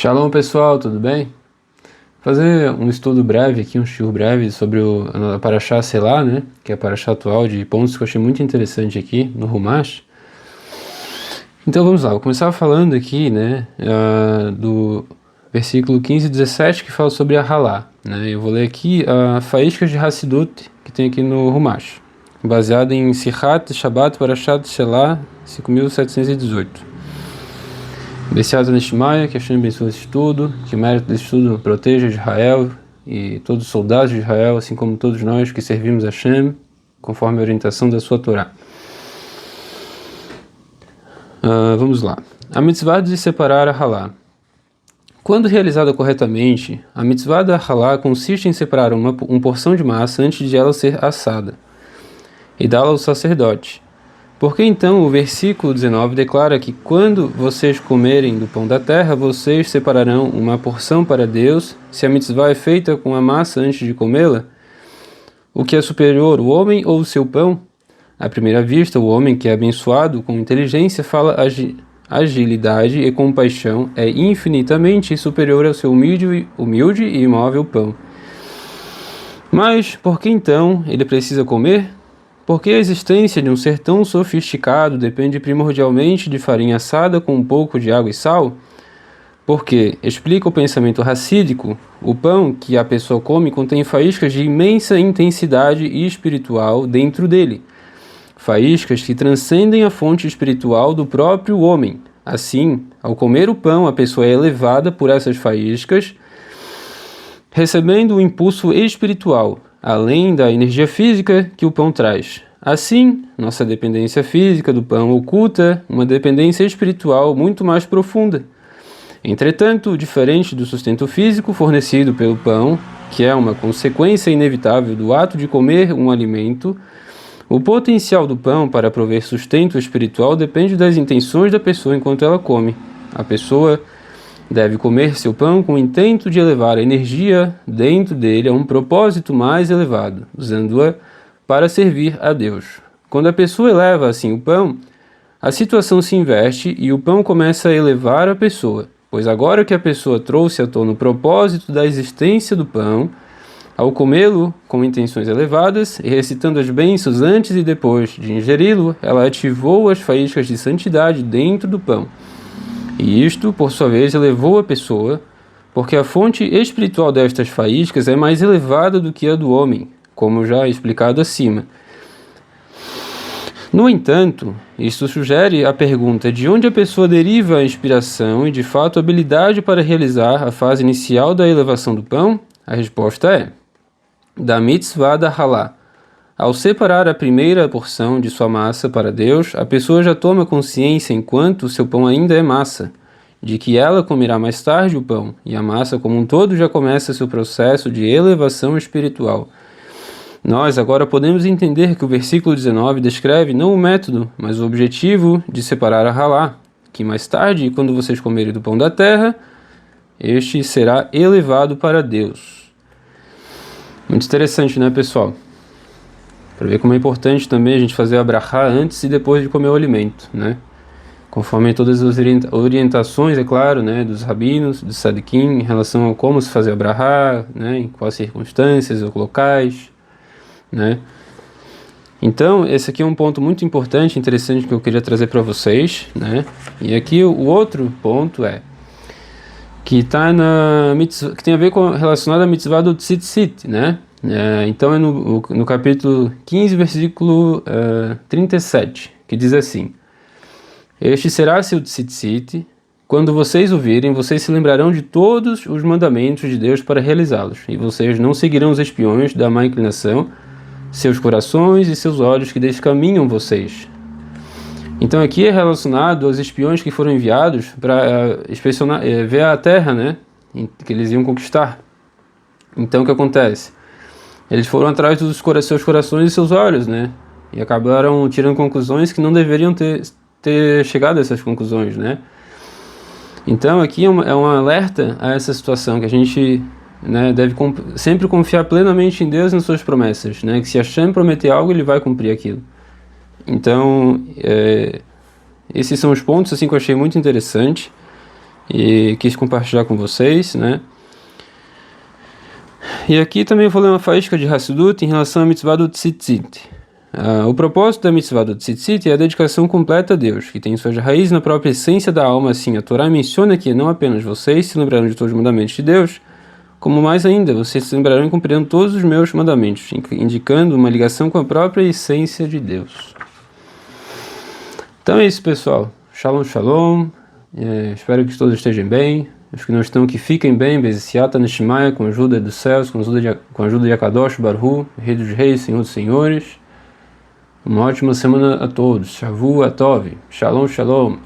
Shalom pessoal, tudo bem? Fazer um estudo breve aqui, um shiur breve sobre a Parashá Selá, né? Que é a Parashá atual de pontos que eu achei muito interessante aqui no Humash. Então vamos lá, vou começar falando aqui, né? Do versículo 15 e 17 que fala sobre a Halá, né? Eu vou ler aqui a Faíscas de Hassidut que tem aqui no Humash, baseado em Sichat Shabbat Parashat Selá 5718. Bessiado Neshimaya, que Hashem abençoe esse estudo, que o mérito desse estudo proteja Israel e todos os soldados de Israel, assim como todos nós que servimos a Hashem, conforme a orientação da sua Torá. Vamos lá. A mitzvah de separar a halá. Quando realizada corretamente, a mitzvah da halá consiste em separar uma porção de massa antes de ela ser assada e dá-la ao sacerdote. Porque então o versículo 19 declara que quando vocês comerem do pão da terra, vocês separarão uma porção para Deus, se a mitzvah é feita com a massa antes de comê-la? O que é superior, o homem ou o seu pão? À primeira vista, o homem que é abençoado com inteligência, fala agilidade e compaixão, é infinitamente superior ao seu humilde e imóvel pão. Mas por que então ele precisa comer? Porque a existência de um ser tão sofisticado depende primordialmente de farinha assada com um pouco de água e sal? Porque, explica o pensamento racídico, o pão que a pessoa come contém faíscas de imensa intensidade espiritual dentro dele. Faíscas que transcendem a fonte espiritual do próprio homem. Assim, ao comer o pão, a pessoa é elevada por essas faíscas, recebendo o impulso espiritual, além da energia física que o pão traz. Assim, nossa dependência física do pão oculta uma dependência espiritual muito mais profunda. Entretanto, diferente do sustento físico fornecido pelo pão, que é uma consequência inevitável do ato de comer um alimento, o potencial do pão para prover sustento espiritual depende das intenções da pessoa enquanto ela come. A pessoa deve comer seu pão com o intento de elevar a energia dentro dele a um propósito mais elevado, usando-a para servir a Deus. Quando a pessoa eleva assim o pão, a situação se inverte e o pão começa a elevar a pessoa, pois agora que a pessoa trouxe à tona o propósito da existência do pão, ao comê-lo com intenções elevadas e recitando as bênçãos antes e depois de ingeri-lo, ela ativou as faíscas de santidade dentro do pão. E isto, por sua vez, elevou a pessoa, porque a fonte espiritual destas faíscas é mais elevada do que a do homem, como já explicado acima. No entanto, isto sugere a pergunta de onde a pessoa deriva a inspiração e, de fato, a habilidade para realizar a fase inicial da elevação do pão? A resposta é da mitzvah da halá. Ao separar a primeira porção de sua massa para Deus, a pessoa já toma consciência, enquanto seu pão ainda é massa, de que ela comerá mais tarde o pão, e a massa como um todo já começa seu processo de elevação espiritual. Nós agora podemos entender que o versículo 19 descreve não o método, mas o objetivo de separar a halá, que mais tarde, quando vocês comerem do pão da terra, este será elevado para Deus. Muito interessante, né, pessoal? Para ver como é importante também a gente fazer a brachá antes e depois de comer o alimento, né? Conforme todas as orientações, é claro, né, dos rabinos, dos sadiquim, em relação a como se fazer a brachá, né, em quais circunstâncias ou locais, né? Então, esse aqui é um ponto muito importante, interessante que eu queria trazer para vocês, né? E aqui o outro ponto é que tá na mitzvah, que tem a ver com relacionado à mitzvah do tzitzit, né? Então é no capítulo 15, versículo 37, que diz assim: este será seu tzitzit, quando vocês ouvirem, vocês se lembrarão de todos os mandamentos de Deus para realizá-los, e vocês não seguirão os espiões da má inclinação, seus corações e seus olhos que descaminham vocês. Então aqui é relacionado aos espiões que foram enviados para inspecionar, ver a terra, né, que eles iam conquistar. Então o que acontece? Eles foram atrás dos seus corações e seus olhos, né, e acabaram tirando conclusões que não deveriam ter chegado a essas conclusões, né. Então aqui é um alerta a essa situação, que a gente, né, deve sempre confiar plenamente em Deus e nas suas promessas, né, que se Hashem prometer algo, ele vai cumprir aquilo. Então, esses são os pontos assim, que eu achei muito interessante. e quis compartilhar com vocês, né? E aqui também eu vou ler uma faísca de Hassidut em relação à mitzvah do Tzitzit. O propósito da mitzvah do Tzitzit é a dedicação completa a Deus, que tem suas raízes na própria essência da alma. Assim, a Torá menciona que não apenas vocês se lembrarão de todos os mandamentos de Deus, como mais ainda, vocês se lembrarão e cumprirão todos os meus mandamentos, indicando uma ligação com a própria essência de Deus. Então é isso, pessoal. Shalom, shalom. Espero que todos estejam bem. Os que não estão, que fiquem bem. Beziciata Neshimaya, com a ajuda dos céus, com a ajuda de Akadosh Baruch, Rei dos Reis, Senhor dos Senhores. Uma ótima semana a todos. Shavu Atov. Shalom, shalom.